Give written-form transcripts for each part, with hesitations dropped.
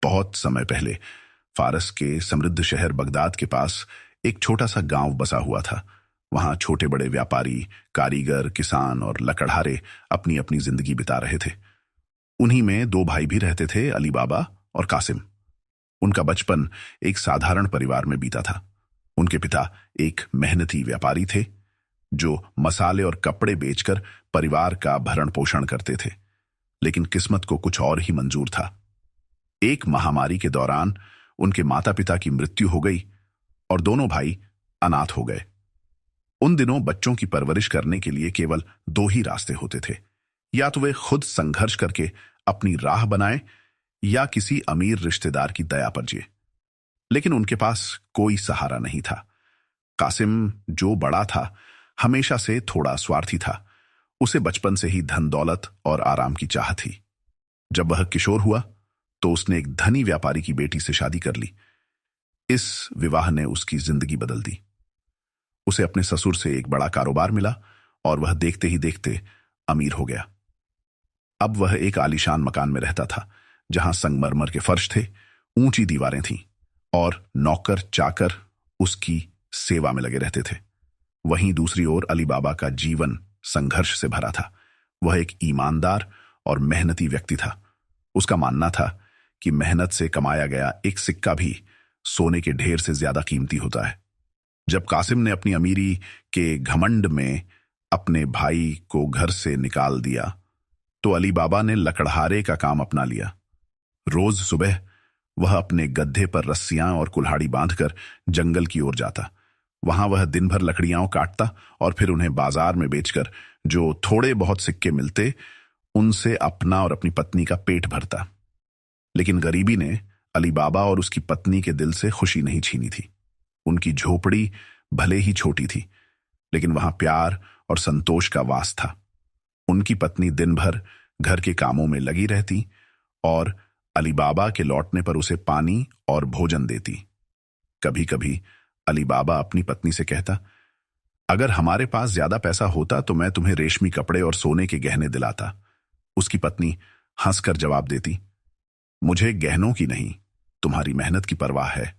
बहुत समय पहले फारस के समृद्ध शहर बगदाद के पास एक छोटा सा गांव बसा हुआ था। वहां छोटे बड़े व्यापारी, कारीगर, किसान और लकड़हारे अपनी अपनी जिंदगी बिता रहे थे। उन्हीं में दो भाई भी रहते थे, अली बाबा और कासिम। उनका बचपन एक साधारण परिवार में बीता था। उनके पिता एक मेहनती व्यापारी थे जो मसाले और कपड़े बेचकर परिवार का भरण पोषण करते थे। लेकिन किस्मत को कुछ और ही मंजूर था। एक महामारी के दौरान उनके माता पिता की मृत्यु हो गई और दोनों भाई अनाथ हो गए। उन दिनों बच्चों की परवरिश करने के लिए केवल दो ही रास्ते होते थे, या तो वे खुद संघर्ष करके अपनी राह बनाए या किसी अमीर रिश्तेदार की दया पर जिए। लेकिन उनके पास कोई सहारा नहीं था। कासिम, जो बड़ा था, हमेशा से थोड़ा स्वार्थी था। उसे बचपन से ही धन दौलत और आराम की चाह थी। जब वह किशोर हुआ तो उसने एक धनी व्यापारी की बेटी से शादी कर ली। इस विवाह ने उसकी जिंदगी बदल दी। उसे अपने ससुर से एक बड़ा कारोबार मिला और वह देखते ही देखते अमीर हो गया। अब वह एक आलीशान मकान में रहता था जहां संगमरमर के फर्श थे, ऊंची दीवारें थीं और नौकर चाकर उसकी सेवा में लगे रहते थे। वहीं दूसरी ओर अली बाबा का जीवन संघर्ष से भरा था। वह एक ईमानदार और मेहनती व्यक्ति था। उसका मानना था कि मेहनत से कमाया गया एक सिक्का भी सोने के ढेर से ज्यादा कीमती होता है। जब कासिम ने अपनी अमीरी के घमंड में अपने भाई को घर से निकाल दिया तो अली बाबा ने लकड़हारे का काम अपना लिया। रोज सुबह वह अपने गड्ढे पर रस्सियां और कुल्हाड़ी बांधकर जंगल की ओर जाता। वहां वह दिन भर लकड़ियां काटता और फिर उन्हें बाजार में बेचकर जो थोड़े बहुत सिक्के मिलते उनसे अपना और अपनी पत्नी का पेट भरता। लेकिन गरीबी ने अली बाबा और उसकी पत्नी के दिल से खुशी नहीं छीनी थी। उनकी झोपड़ी भले ही छोटी थी, लेकिन वहां प्यार और संतोष का वास था। उनकी पत्नी दिन भर घर के कामों में लगी रहती और अली बाबा के लौटने पर उसे पानी और भोजन देती। कभी कभी अली बाबा अपनी पत्नी से कहता, अगर हमारे पास ज्यादा पैसा होता तो मैं तुम्हें रेशमी कपड़े और सोने के गहने दिलाता। उसकी पत्नी हंसकर जवाब देती, मुझे गहनों की नहीं, तुम्हारी मेहनत की परवाह है।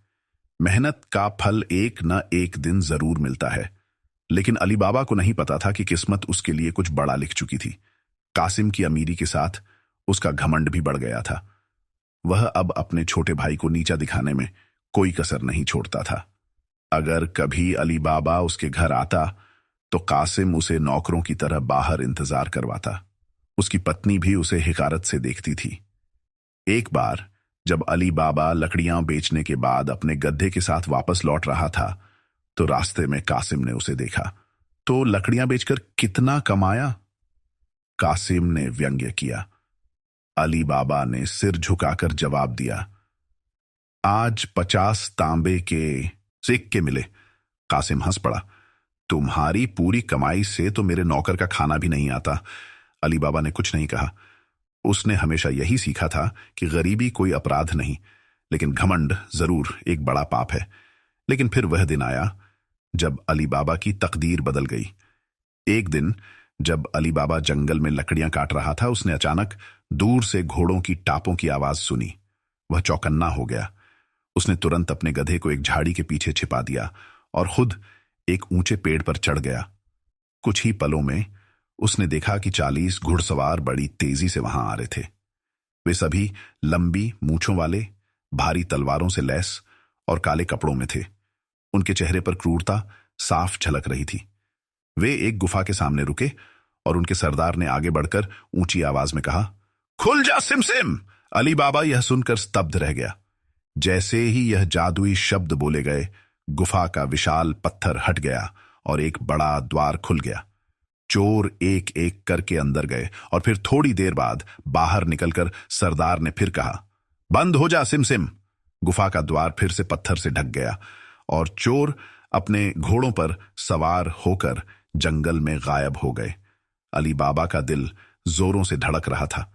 मेहनत का फल एक न एक दिन जरूर मिलता है। लेकिन अली बाबा को नहीं पता था कि किस्मत उसके लिए कुछ बड़ा लिख चुकी थी। कासिम की अमीरी के साथ उसका घमंड भी बढ़ गया था। वह अब अपने छोटे भाई को नीचा दिखाने में कोई कसर नहीं छोड़ता था। अगर कभी अली बाबा उसके घर आता तो कासिम उसे नौकरों की तरह बाहर इंतजार करवाता। उसकी पत्नी भी उसे हिकारत से देखती थी। एक बार जब अली बाबा लकड़ियां बेचने के बाद अपने गड्ढे के साथ वापस लौट रहा था तो रास्ते में कासिम ने उसे देखा। तो लकड़ियां बेचकर कितना कमाया? कासिम ने व्यंग्य किया। अली बाबा ने सिर झुकाकर जवाब दिया, आज 50 तांबे के सिक्के मिले। कासिम हंस पड़ा, तुम्हारी पूरी कमाई से तो मेरे नौकर का खाना भी नहीं आता। अली बाबा ने कुछ नहीं कहा। उसने हमेशा यही सीखा था कि गरीबी कोई अपराध नहीं, लेकिन घमंड जरूर एक बड़ा पाप है। लेकिन फिर वह दिन आया जब अली बाबा की तकदीर बदल गई। एक दिन जब अली बाबा जंगल में लकड़ियां काट रहा था, उसने अचानक दूर से घोड़ों की टापों की आवाज सुनी। वह चौकन्ना हो गया। उसने तुरंत अपने गधे को एक झाड़ी के पीछे छिपा दिया और खुद एक ऊंचे पेड़ पर चढ़ गया। कुछ ही पलों में उसने देखा कि 40 घुड़सवार बड़ी तेजी से वहां आ रहे थे। वे सभी लंबी मूंछों वाले, भारी तलवारों से लैस और काले कपड़ों में थे। उनके चेहरे पर क्रूरता साफ झलक रही थी। वे एक गुफा के सामने रुके और उनके सरदार ने आगे बढ़कर ऊंची आवाज में कहा, खुल जा सिमसिम। अली बाबा यह सुनकर स्तब्ध रह गया। जैसे ही यह जादुई शब्द बोले गए, गुफा का विशाल पत्थर हट गया और एक बड़ा द्वार खुल गया। चोर एक एक करके अंदर गए और फिर थोड़ी देर बाद बाहर निकलकर सरदार ने फिर कहा, बंद हो जा सिमसिम। गुफा का द्वार फिर से पत्थर से ढक गया और चोर अपने घोड़ों पर सवार होकर जंगल में गायब हो गए। अली बाबा का दिल जोरों से धड़क रहा था।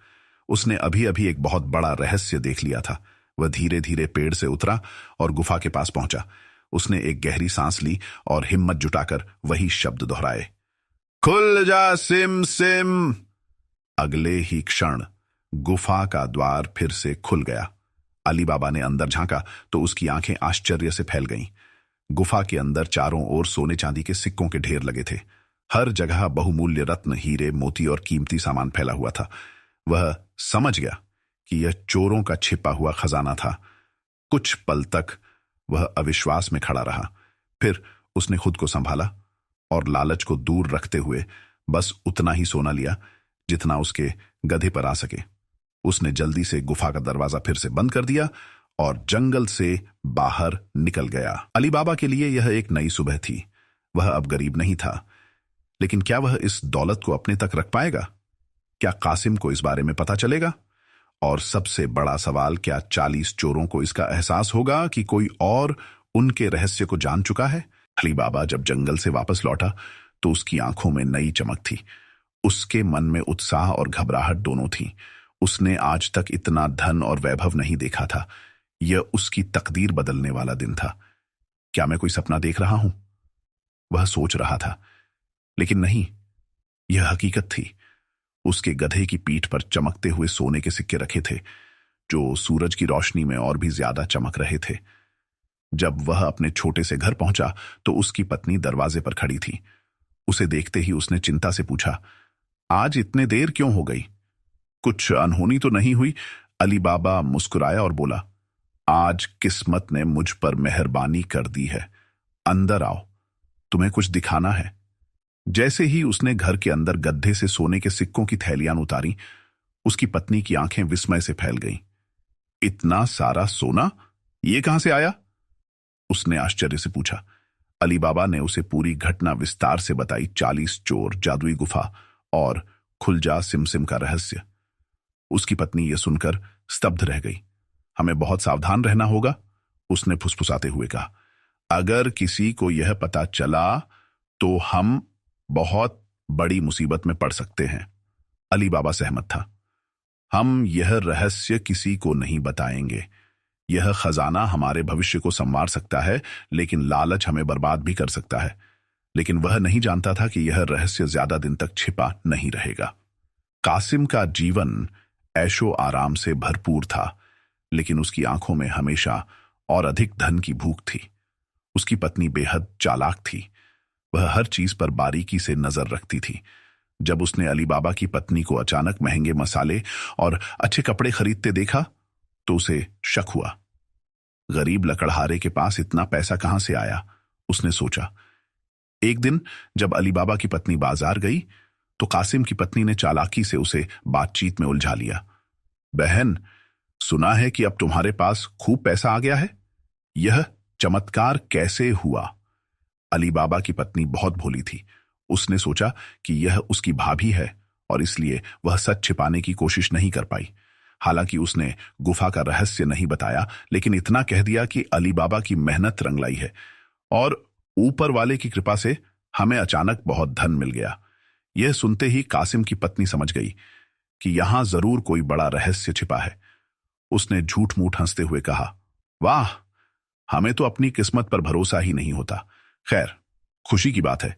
उसने अभी अभी एक बहुत बड़ा रहस्य देख लिया था। वह धीरे धीरे पेड़ से उतरा और गुफा के पास पहुंचा। उसने एक गहरी सांस ली और हिम्मत जुटाकर वही शब्द दोहराए, खुल जा सिम सिम। अगले ही क्षण गुफा का द्वार फिर से खुल गया अली बाबा ने अंदर झांका तो उसकी आंखें आश्चर्य से फैल गईं। गुफा के अंदर चारों ओर सोने चांदी के सिक्कों के ढेर लगे थे। हर जगह बहुमूल्य रत्न, हीरे, मोती और कीमती सामान फैला हुआ था। वह समझ गया कि यह चोरों का छिपा हुआ खजाना था। कुछ पल तक वह अविश्वास में खड़ा रहा, फिर उसने खुद को संभाला और लालच को दूर रखते हुए बस उतना ही सोना लिया जितना उसके गधे पर आ सके। उसने जल्दी से गुफा का दरवाजा फिर से बंद कर दिया और जंगल से बाहर निकल गया। अली बाबा के लिए यह एक नई सुबह थी। वह अब गरीब नहीं था, लेकिन क्या वह इस दौलत को अपने तक रख पाएगा? क्या कासिम को इस बारे में पता चलेगा? और सबसे बड़ा सवाल, क्या 40 चोरों को इसका एहसास होगा कि कोई और उनके रहस्य को जान चुका है? अली बाबा जब जंगल से वापस लौटा तो उसकी आंखों में नई चमक थी। उसके मन में उत्साह और घबराहट दोनों थी। उसने आज तक इतना धन और वैभव नहीं देखा था। यह उसकी तकदीर बदलने वाला दिन था। क्या मैं कोई सपना देख रहा हूं? वह सोच रहा था, लेकिन नहीं, यह हकीकत थी। उसके गधे की पीठ पर चमकते हुए सोने के सिक्के रखे थे, जो सूरज की रोशनी में और भी ज्यादा चमक रहे थे। जब वह अपने छोटे से घर पहुंचा तो उसकी पत्नी दरवाजे पर खड़ी थी। उसे देखते ही उसने चिंता से पूछा, आज इतने देर क्यों हो गई? कुछ अनहोनी तो नहीं हुई? अली बाबा मुस्कुराया और बोला, आज किस्मत ने मुझ पर मेहरबानी कर दी है। अंदर आओ, तुम्हें कुछ दिखाना है। जैसे ही उसने घर के अंदर गड्ढे से सोने के सिक्कों की थैलियां उतारी, उसकी पत्नी की आंखें विस्मय से फैल गईं। इतना सारा सोना, ये कहां से आया? उसने आश्चर्य से पूछा। अली बाबा ने उसे पूरी घटना विस्तार से बताई। 40 चोर, जादुई गुफा और खुलजा सिमसिम का रहस्य। उसकी पत्नी यह सुनकर स्तब्ध रह गई। हमें बहुत सावधान रहना होगा, उसने फुसफुसाते हुए कहा। अगर किसी को यह पता चला तो हम बहुत बड़ी मुसीबत में पड़ सकते हैं। अली बाबा सहमत था। हम यह रहस्य किसी को नहीं बताएंगे। यह खजाना हमारे भविष्य को संवार सकता है, लेकिन लालच हमें बर्बाद भी कर सकता है। लेकिन वह नहीं जानता था कि यह रहस्य ज्यादा दिन तक छिपा नहीं रहेगा। कासिम का जीवन ऐशो आराम से भरपूर था, लेकिन उसकी आंखों में हमेशा और अधिक धन की भूख थी। उसकी पत्नी बेहद चालाक थी। वह हर चीज पर बारीकी से नजर रखती थी। जब उसने अली बाबा की पत्नी को अचानक महंगे मसाले और अच्छे कपड़े खरीदते देखा तो उसे शक हुआ। गरीब लकड़हारे के पास इतना पैसा कहां से आया, उसने सोचा। एक दिन जब अली बाबा की पत्नी बाजार गई तो कासिम की पत्नी ने चालाकी से उसे बातचीत में उलझा लिया। बहन, सुना है कि अब तुम्हारे पास खूब पैसा आ गया है। यह चमत्कार कैसे हुआ? अली बाबा की पत्नी बहुत भोली थी। उसने सोचा कि यह उसकी भाभी है और इसलिए वह सच छिपाने की कोशिश नहीं कर पाई। हालांकि उसने गुफा का रहस्य नहीं बताया, लेकिन इतना कह दिया कि अली बाबा की मेहनत रंग लाई है और ऊपर वाले की कृपा से हमें अचानक बहुत धन मिल गया। यह सुनते ही कासिम की पत्नी समझ गई कि यहां जरूर कोई बड़ा रहस्य छिपा है। उसने झूठ मूठ हंसते हुए कहा, वाह, हमें तो अपनी किस्मत पर भरोसा ही नहीं होता। खैर, खुशी की बात है।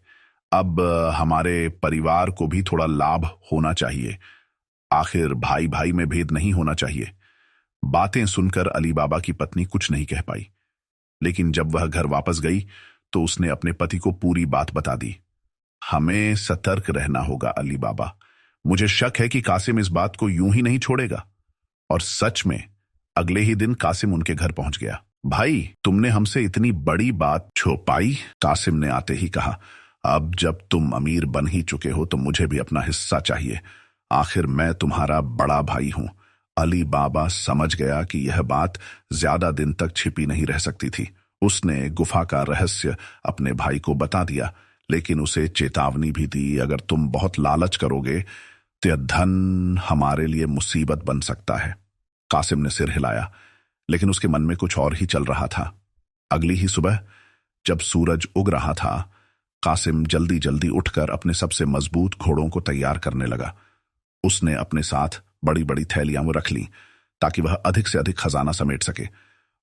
अब हमारे परिवार को भी थोड़ा लाभ होना चाहिए। आखिर भाई भाई में भेद नहीं होना चाहिए। बातें सुनकर अली बाबा की पत्नी कुछ नहीं कह पाई, लेकिन जब वह घर वापस गई तो उसने अपने पति को पूरी बात बता दी। हमें सतर्क रहना होगा अली बाबा। मुझे शक है कि कासिम इस बात को यूं ही नहीं छोड़ेगा। और सच में अगले ही दिन कासिम उनके घर पहुंच गया। भाई, तुमने हमसे इतनी बड़ी बात छुपाई, कासिम ने आते ही कहा। अब जब तुम अमीर बन ही चुके हो तो मुझे भी अपना हिस्सा चाहिए। आखिर मैं तुम्हारा बड़ा भाई हूं। अली बाबा समझ गया कि यह बात ज्यादा दिन तक छिपी नहीं रह सकती थी। उसने गुफा का रहस्य अपने भाई को बता दिया, लेकिन उसे चेतावनी भी दी, अगर तुम बहुत लालच करोगे तो यह धन हमारे लिए मुसीबत बन सकता है। कासिम ने सिर हिलाया, लेकिन उसके मन में कुछ और ही चल रहा था। अगली ही सुबह जब सूरज उग रहा था, कासिम जल्दी जल्दी उठकर अपने सबसे मजबूत घोड़ों को तैयार करने लगा। उसने अपने साथ बड़ी बड़ी थैलियां वो रख ली ताकि वह अधिक से अधिक खजाना समेट सके।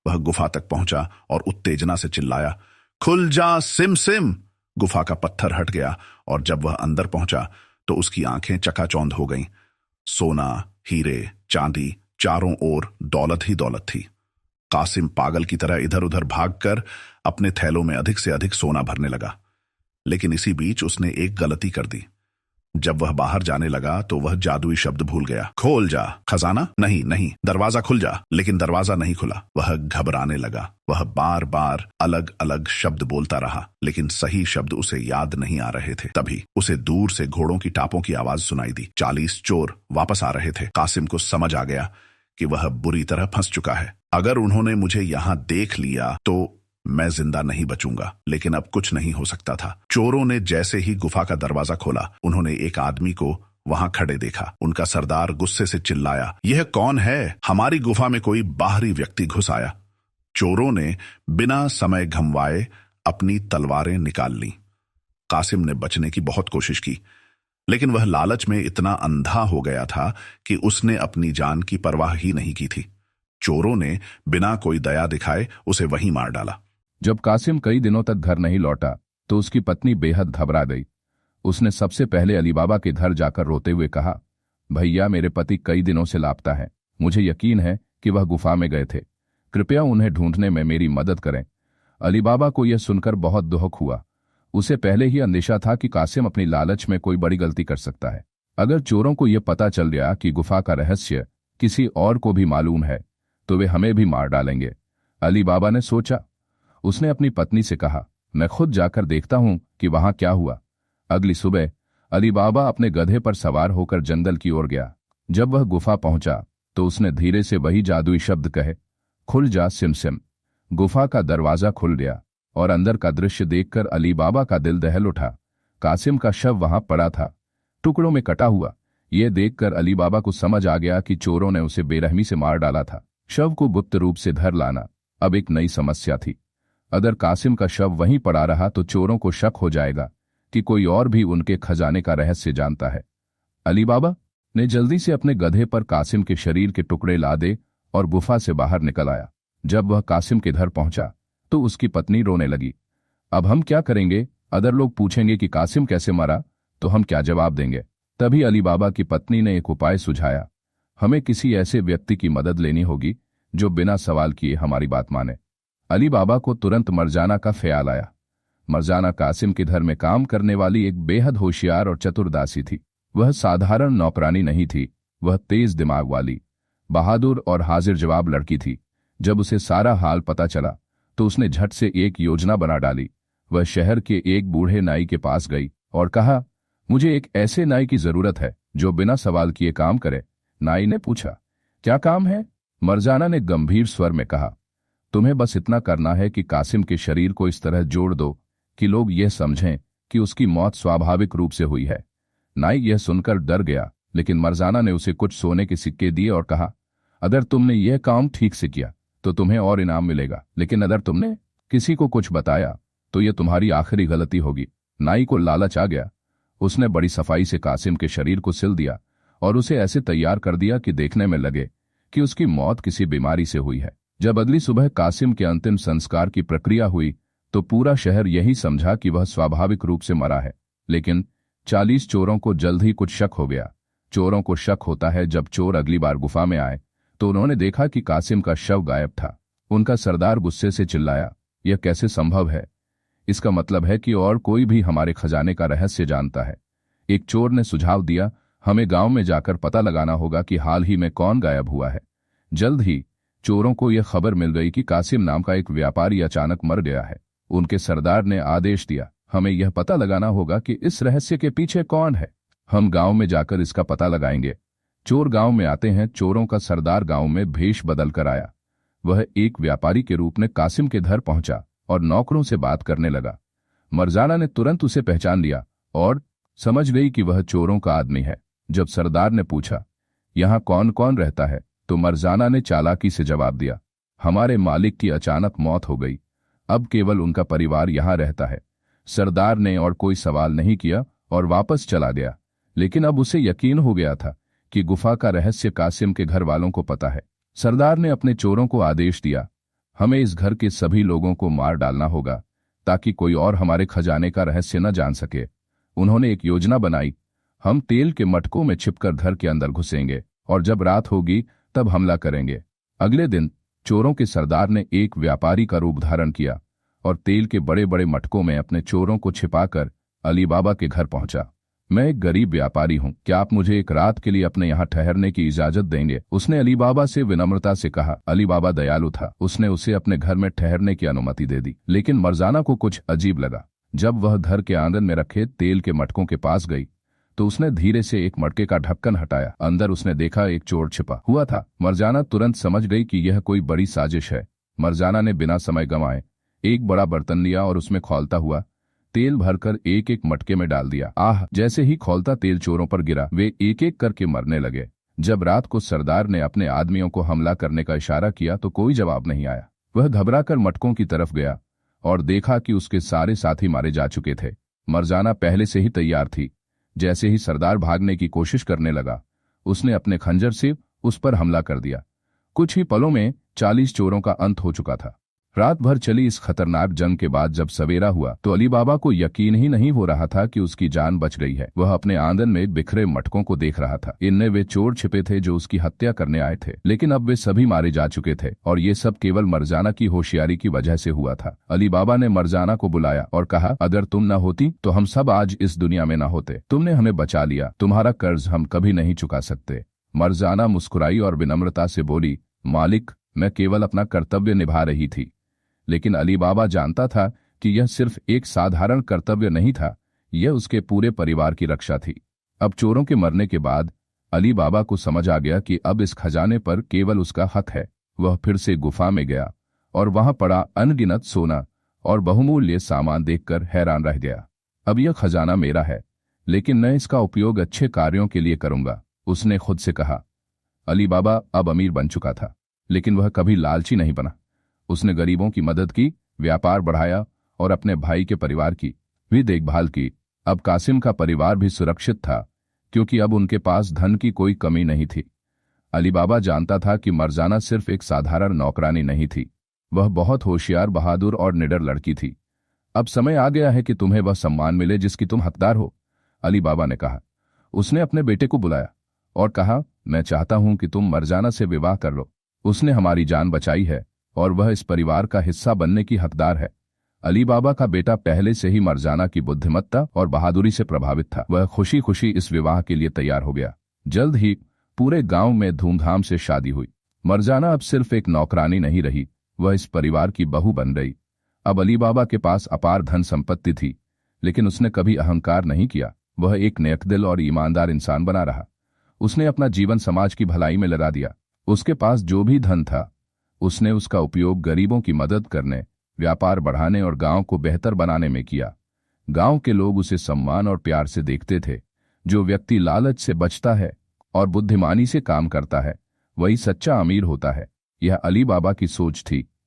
वह गुफा तक पहुंचा और उत्तेजना से चिल्लाया, खुल जा सिम सिम। गुफा का पत्थर हट गया और जब वह अंदर पहुंचा तो उसकी आंखें चकाचौंध हो गईं। सोना, हीरे, चांदी, चारों ओर दौलत ही दौलत थी। कासिम पागल की तरह इधर उधर भागकर अपने थैलों में अधिक से अधिक सोना भरने लगा। लेकिन इसी बीच उसने एक गलती कर दी। जब वह बाहर जाने लगा तो वह जादुई शब्द भूल गया। खोल जा खजाना, नहीं नहीं, दरवाजा खुल जा। लेकिन दरवाजा नहीं खुला। वह घबराने लगा। वह बार बार अलग अलग शब्द बोलता रहा, लेकिन सही शब्द उसे याद नहीं आ रहे थे। तभी उसे दूर से घोड़ों की टापों की आवाज सुनाई दी। 40 चोर वापस आ रहे थे। कासिम को समझ आ गया कि वह बुरी तरह फंस चुका है। अगर उन्होंने मुझे यहां देख लिया तो मैं जिंदा नहीं बचूंगा। लेकिन अब कुछ नहीं हो सकता था। चोरों ने जैसे ही गुफा का दरवाजा खोला, उन्होंने एक आदमी को वहां खड़े देखा। उनका सरदार गुस्से से चिल्लाया, यह कौन है? हमारी गुफा में कोई बाहरी व्यक्ति घुस आया। चोरों ने बिना समय घमवाए अपनी तलवारें निकाल ली। कासिम ने बचने की बहुत कोशिश की, लेकिन वह लालच में इतना अंधा हो गया था कि उसने अपनी जान की परवाह ही नहीं की थी। चोरों ने बिना कोई दया दिखाए उसे वहीं मार डाला। जब कासिम कई दिनों तक घर नहीं लौटा तो उसकी पत्नी बेहद घबरा गई। उसने सबसे पहले अली बाबा के घर जाकर रोते हुए कहा, भैया मेरे पति कई दिनों से लापता है। मुझे यकीन है कि वह गुफा में गए थे। कृपया उन्हें ढूंढने में मेरी मदद करें। अली बाबा को यह सुनकर बहुत दुख हुआ। उसे पहले ही अंदेशा था कि कासिम अपनी लालच में कोई बड़ी गलती कर सकता है। अगर चोरों को यह पता चल गया कि गुफा का रहस्य किसी और को भी मालूम है तो वे हमें भी मार डालेंगे। अली बाबा ने सोचा। उसने अपनी पत्नी से कहा, मैं खुद जाकर देखता हूं कि वहां क्या हुआ। अगली सुबह अली बाबा अपने गधे पर सवार होकर जंगल की ओर गया। जब वह गुफा पहुंचा तो उसने धीरे से वही जादुई शब्द कहे, खुल जा सिमसिम। गुफा का दरवाजा खुल गया और अंदर का दृश्य देखकर अली बाबा का दिल दहल उठा। कासिम का शव वहां पड़ा था, टुकड़ों में कटा हुआ। यह देखकर अली बाबा को समझ आ गया कि चोरों ने उसे बेरहमी से मार डाला था। शव को गुप्त रूप से धर लाना अब एक नई समस्या थी। अगर कासिम का शव वहीं पड़ा रहा तो चोरों को शक हो जाएगा कि कोई और भी उनके खजाने का रहस्य जानता है। अली बाबा ने जल्दी से अपने गधे पर कासिम के शरीर के टुकड़े लादे और गुफा से बाहर निकल आया। जब वह कासिम के घर पहुंचा तो उसकी पत्नी रोने लगी। अब हम क्या करेंगे? अदर लोग पूछेंगे कि कासिम कैसे मरा तो हम क्या जवाब देंगे? तभी अली बाबा की पत्नी ने एक उपाय सुझाया। हमें किसी ऐसे व्यक्ति की मदद लेनी होगी जो बिना सवाल किए हमारी बात माने। अली बाबा को तुरंत मरजाना का ख्याल आया। मरजाना कासिम के घर में काम करने वाली एक बेहद होशियार और चतुर दासी थी। वह साधारण नौकरानी नहीं थी, वह तेज दिमाग वाली, बहादुर और हाजिर जवाब लड़की थी। जब उसे सारा हाल पता चला तो उसने झट से एक योजना बना डाली। वह शहर के एक बूढ़े नाई के पास गई और कहा, मुझे एक ऐसे नाई की जरूरत है जो बिना सवाल किए काम करे। नाई ने पूछा, क्या काम है? मरजाना ने गंभीर स्वर में कहा, तुम्हें बस इतना करना है कि कासिम के शरीर को इस तरह जोड़ दो कि लोग यह समझें कि उसकी मौत स्वाभाविक रूप से हुई है। नाई यह सुनकर डर गया, लेकिन मरजाना ने उसे कुछ सोने के सिक्के दिए और कहा, अगर तुमने यह काम ठीक से किया तो तुम्हें और इनाम मिलेगा, लेकिन अगर तुमने किसी को कुछ बताया तो यह तुम्हारी आखिरी गलती होगी। नाई को लालच आ गया। उसने बड़ी सफाई से कासिम के शरीर को सिल दिया और उसे ऐसे तैयार कर दिया कि देखने में लगे कि उसकी मौत किसी बीमारी से हुई है। जब अगली सुबह कासिम के अंतिम संस्कार की प्रक्रिया हुई तो पूरा शहर यही समझा कि वह स्वाभाविक रूप से मरा है। लेकिन 40 चोरों को जल्द ही कुछ शक हो गया। चोरों को शक होता है जब चोर अगली बार गुफा में आए तो उन्होंने देखा कि कासिम का शव गायब था। उनका सरदार गुस्से से चिल्लाया, यह कैसे संभव है? इसका मतलब है कि और कोई भी हमारे खजाने का रहस्य जानता है। एक चोर ने सुझाव दिया, हमें गांव में जाकर पता लगाना होगा कि हाल ही में कौन गायब हुआ है। जल्द ही चोरों को यह खबर मिल गई कि कासिम नाम का एक व्यापारी अचानक मर गया है। उनके सरदार ने आदेश दिया, हमें यह पता लगाना होगा कि इस रहस्य के पीछे कौन है। हम गांव में जाकर इसका पता लगाएंगे। चोर गांव में आते हैं। चोरों का सरदार गांव में भेष बदल कर आया। वह एक व्यापारी के रूप में कासिम के घर पहुंचा और नौकरों से बात करने लगा। मरजाना ने तुरंत उसे पहचान लिया और समझ गई कि वह चोरों का आदमी है। जब सरदार ने पूछा, यहां कौन कौन रहता है, तो मरजाना ने चालाकी से जवाब दिया, हमारे मालिक की अचानक मौत हो गई, अब केवल उनका परिवार यहां रहता है। सरदार ने और कोई सवाल नहीं किया और वापस चला गया। लेकिन अब उसे यकीन हो गया था कि गुफा का रहस्य कासिम के घर वालों को पता है। सरदार ने अपने चोरों को आदेश दिया, हमें इस घर के सभी लोगों को मार डालना होगा ताकि कोई और हमारे खजाने का रहस्य न जान सके। उन्होंने एक योजना बनाई, हम तेल के मटकों में छिपकर घर के अंदर घुसेंगे और जब रात होगी तब हमला करेंगे। अगले दिन चोरों के सरदार ने एक व्यापारी का रूप धारण किया और तेल के बड़े बड़े मटकों में अपने चोरों को छिपाकर अली बाबा के घर पहुंचा। मैं एक गरीब व्यापारी हूं, क्या आप मुझे एक रात के लिए अपने यहाँ ठहरने की इजाजत देंगे? उसने अली बाबा से विनम्रता से कहा। अली बाबा दयालु था, उसने उसे अपने घर में ठहरने की अनुमति दे दी। लेकिन मर्जाना को कुछ अजीब लगा। जब वह घर के आंगन में रखे तेल के मटकों के पास गई तो उसने धीरे से एक मटके का ढक्कन हटाया। अंदर उसने देखा एक चोर छिपा हुआ था। मर्जाना तुरंत समझ गई कि यह कोई बड़ी साजिश है। मर्जाना ने बिना समय गंवाए एक बड़ा बर्तन लिया और उसमें खौलता हुआ तेल भरकर एक एक मटके में डाल दिया। आह! जैसे ही खौलता तेल चोरों पर गिरा, वे एक एक करके मरने लगे। जब रात को सरदार ने अपने आदमियों को हमला करने का इशारा किया तो कोई जवाब नहीं आया। वह घबराकर मटकों की तरफ गया और देखा कि उसके सारे साथी मारे जा चुके थे। मर्जाना पहले से ही तैयार थी। जैसे ही सरदार भागने की कोशिश करने लगा, उसने अपने खंजर से उस पर हमला कर दिया। कुछ ही पलों में 40 चोरों का अंत हो चुका था। रात भर चली इस खतरनाक जंग के बाद जब सवेरा हुआ तो अली बाबा को यकीन ही नहीं हो रहा था कि उसकी जान बच गई है। वह अपने आंगन में बिखरे मटकों को देख रहा था। इनमें वे चोर छिपे थे जो उसकी हत्या करने आए थे, लेकिन अब वे सभी मारे जा चुके थे और ये सब केवल मर्जाना की होशियारी की वजह से हुआ था। अली बाबा ने मर्जाना को बुलाया और कहा, अगर तुम न होती तो हम सब आज इस दुनिया में न होते। तुमने हमें बचा लिया, तुम्हारा कर्ज हम कभी नहीं चुका सकते। मर्जाना मुस्कुराई और विनम्रता से बोली, मालिक, मैं केवल अपना कर्तव्य निभा रही थी। लेकिन अली बाबा जानता था कि यह सिर्फ एक साधारण कर्तव्य नहीं था, यह उसके पूरे परिवार की रक्षा थी। अब चोरों के मरने के बाद अली बाबा को समझ आ गया कि अब इस खजाने पर केवल उसका हक है। वह फिर से गुफा में गया और वहां पड़ा अनगिनत सोना और बहुमूल्य सामान देखकर हैरान रह गया। अब यह खजाना मेरा है, लेकिन मैं इसका उपयोग अच्छे कार्यों के लिए करूंगा, उसने खुद से कहा। अली बाबा अब अमीर बन चुका था, लेकिन वह कभी लालची नहीं बना। उसने गरीबों की मदद की, व्यापार बढ़ाया और अपने भाई के परिवार की भी देखभाल की। अब कासिम का परिवार भी सुरक्षित था, क्योंकि अब उनके पास धन की कोई कमी नहीं थी। अली बाबा जानता था कि मर्जाना सिर्फ एक साधारण नौकरानी नहीं थी, वह बहुत होशियार, बहादुर और निडर लड़की थी। अब समय आ गया है कि तुम्हें वह सम्मान मिले जिसकी तुम हकदार हो, अली बाबा ने कहा। उसने अपने बेटे को बुलाया और कहा, मैं चाहता हूं कि तुम मर्जाना से विवाह कर लो। उसने हमारी जान बचाई है और वह इस परिवार का हिस्सा बनने की हकदार है। अली बाबा का बेटा पहले से ही मर्जाना की बुद्धिमत्ता और बहादुरी से प्रभावित था। वह खुशी खुशी इस विवाह के लिए तैयार हो गया। जल्द ही पूरे गांव में धूमधाम से शादी हुई। मर्जाना अब सिर्फ एक नौकरानी नहीं रही, वह इस परिवार की बहू बन गई। अब अली बाबा के पास अपार धन संपत्ति थी, लेकिन उसने कभी अहंकार नहीं किया। वह एक नेकदिल और ईमानदार इंसान बना रहा। उसने अपना जीवन समाज की भलाई में लगा दिया। उसके पास जो भी धन था, उसने उसका उपयोग गरीबों की मदद करने, व्यापार बढ़ाने और गांव को बेहतर बनाने में किया। गांव के लोग उसे सम्मान और प्यार से देखते थे। जो व्यक्ति लालच से बचता है और बुद्धिमानी से काम करता है, वही सच्चा अमीर होता है। यह अली बाबा की सोच थी